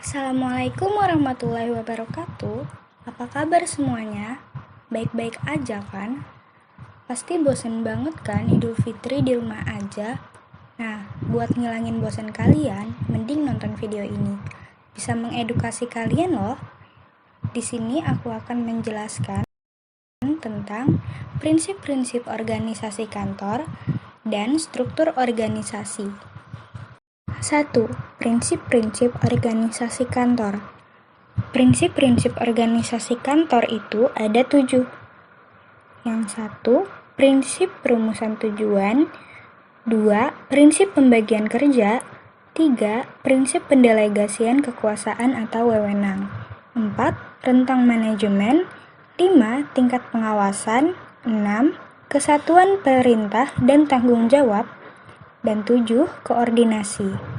Assalamualaikum warahmatullahi wabarakatuh. Apa kabar semuanya? Baik-baik aja kan? Pasti bosen banget kan Idul Fitri di rumah aja? Nah, buat ngilangin bosen kalian, mending nonton video ini. Bisa mengedukasi kalian loh. Di sini aku akan menjelaskan tentang prinsip-prinsip organisasi kantor dan struktur organisasi. 1. Prinsip-prinsip organisasi kantor. Prinsip-prinsip organisasi kantor itu ada 7. Yang 1, prinsip perumusan tujuan. 2, prinsip pembagian kerja. 3, prinsip pendelegasian kekuasaan atau wewenang. 4, rentang manajemen. 5, tingkat pengawasan. 6, kesatuan perintah dan tanggung jawab. Dan 7, koordinasi.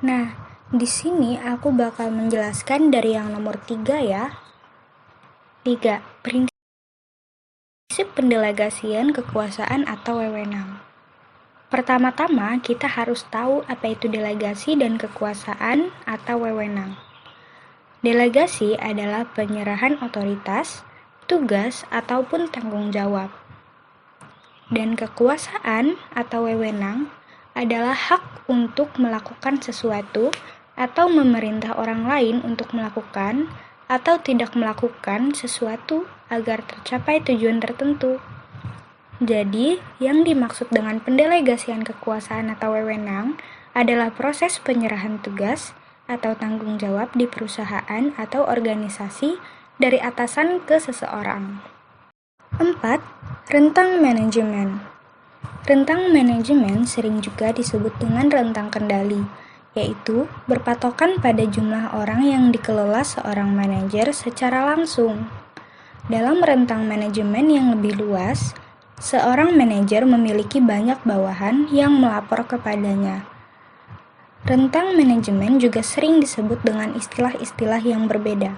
Nah, di sini aku bakal menjelaskan dari yang nomor 3 ya. 3. Prinsip pendelegasian kekuasaan atau wewenang. Pertama-tama, kita harus tahu apa itu delegasi dan kekuasaan atau wewenang. Delegasi adalah penyerahan otoritas, tugas, ataupun tanggung jawab. Dan kekuasaan atau wewenang adalah hak untuk melakukan sesuatu atau memerintah orang lain untuk melakukan atau tidak melakukan sesuatu agar tercapai tujuan tertentu. Jadi, yang dimaksud dengan pendelegasian kekuasaan atau wewenang adalah proses penyerahan tugas atau tanggung jawab di perusahaan atau organisasi dari atasan ke seseorang. 4. Rentang manajemen. Rentang manajemen sering juga disebut dengan rentang kendali, yaitu berpatokan pada jumlah orang yang dikelola seorang manajer secara langsung. Dalam rentang manajemen yang lebih luas, seorang manajer memiliki banyak bawahan yang melapor kepadanya. Rentang manajemen juga sering disebut dengan istilah-istilah yang berbeda,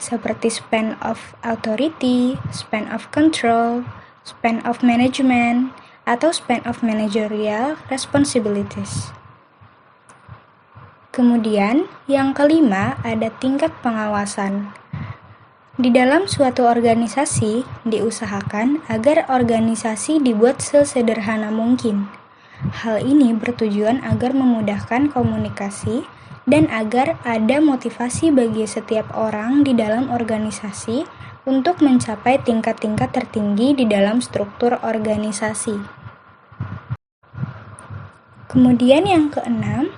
seperti span of authority, span of control, span of management, atau span of managerial responsibilities. Kemudian, yang kelima ada tingkat pengawasan. Di dalam suatu organisasi, diusahakan agar organisasi dibuat sesederhana mungkin. Hal ini bertujuan agar memudahkan komunikasi dan agar ada motivasi bagi setiap orang di dalam organisasi untuk mencapai tingkat-tingkat tertinggi di dalam struktur organisasi. Kemudian yang keenam,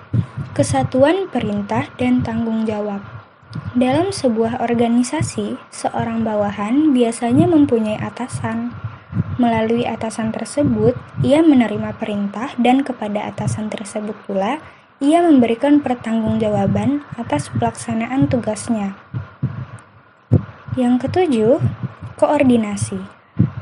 kesatuan perintah dan tanggung jawab. Dalam sebuah organisasi, seorang bawahan biasanya mempunyai atasan. Melalui atasan tersebut, ia menerima perintah dan kepada atasan tersebut pula, ia memberikan pertanggungjawaban atas pelaksanaan tugasnya. Yang ketujuh, koordinasi.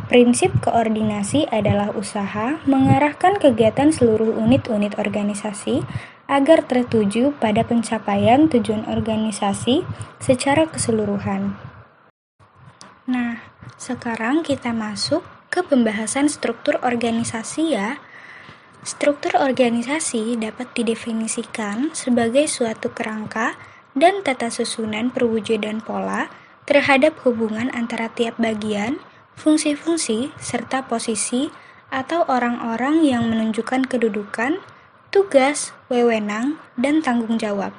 Prinsip koordinasi adalah usaha mengarahkan kegiatan seluruh unit-unit organisasi agar tertuju pada pencapaian tujuan organisasi secara keseluruhan. Nah, sekarang kita masuk ke pembahasan struktur organisasi ya. Struktur organisasi dapat didefinisikan sebagai suatu kerangka dan tata susunan perwujudan pola terhadap hubungan antara tiap bagian, fungsi-fungsi, serta posisi atau orang-orang yang menunjukkan kedudukan, tugas, wewenang, dan tanggung jawab.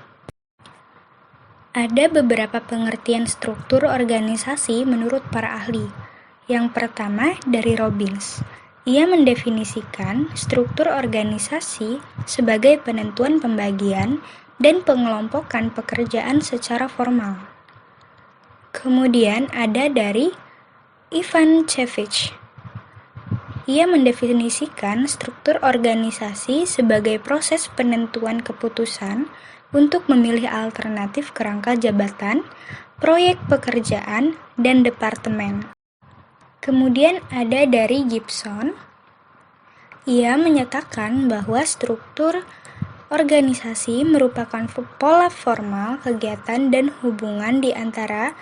Ada beberapa pengertian struktur organisasi menurut para ahli. Yang pertama dari Robbins. Ia mendefinisikan struktur organisasi sebagai penentuan pembagian dan pengelompokan pekerjaan secara formal. Kemudian ada dari Ivan Cevich. Ia mendefinisikan struktur organisasi sebagai proses penentuan keputusan untuk memilih alternatif kerangka jabatan, proyek pekerjaan, dan departemen. Kemudian ada dari Gibson. Ia menyatakan bahwa struktur organisasi merupakan pola formal kegiatan dan hubungan di antara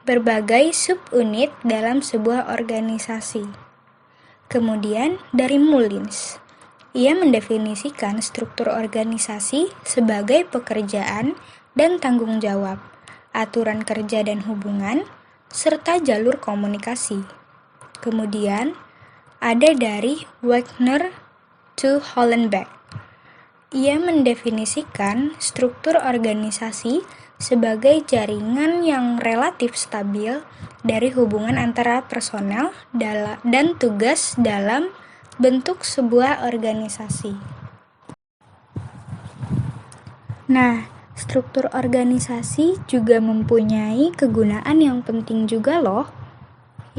berbagai subunit dalam sebuah organisasi. Kemudian dari Mullins. Ia mendefinisikan struktur organisasi sebagai pekerjaan dan tanggung jawab, aturan kerja dan hubungan, serta jalur komunikasi. Kemudian, ada dari Wagner to Hollenbeck. Ia mendefinisikan struktur organisasi sebagai jaringan yang relatif stabil dari hubungan antara personel dan tugas dalam bentuk sebuah organisasi. Nah, struktur organisasi juga mempunyai kegunaan yang penting juga loh.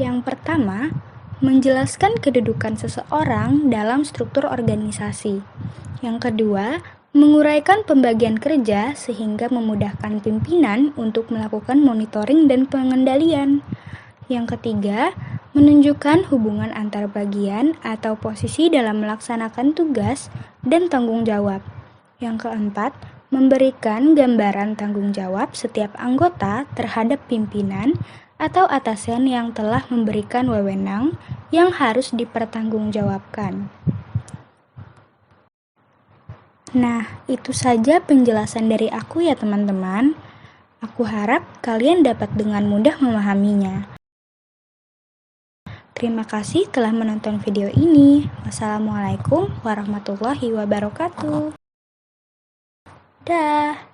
Yang pertama, menjelaskan kedudukan seseorang dalam struktur organisasi. Yang kedua, menguraikan pembagian kerja sehingga memudahkan pimpinan untuk melakukan monitoring dan pengendalian. Yang ketiga, menunjukkan hubungan antar bagian atau posisi dalam melaksanakan tugas dan tanggung jawab. Yang keempat, memberikan gambaran tanggung jawab setiap anggota terhadap pimpinan atau atasan yang telah memberikan wewenang yang harus dipertanggungjawabkan. Nah, itu saja penjelasan dari aku ya teman-teman. Aku harap kalian dapat dengan mudah memahaminya. Terima kasih telah menonton video ini. Wassalamualaikum warahmatullahi wabarakatuh. Dah.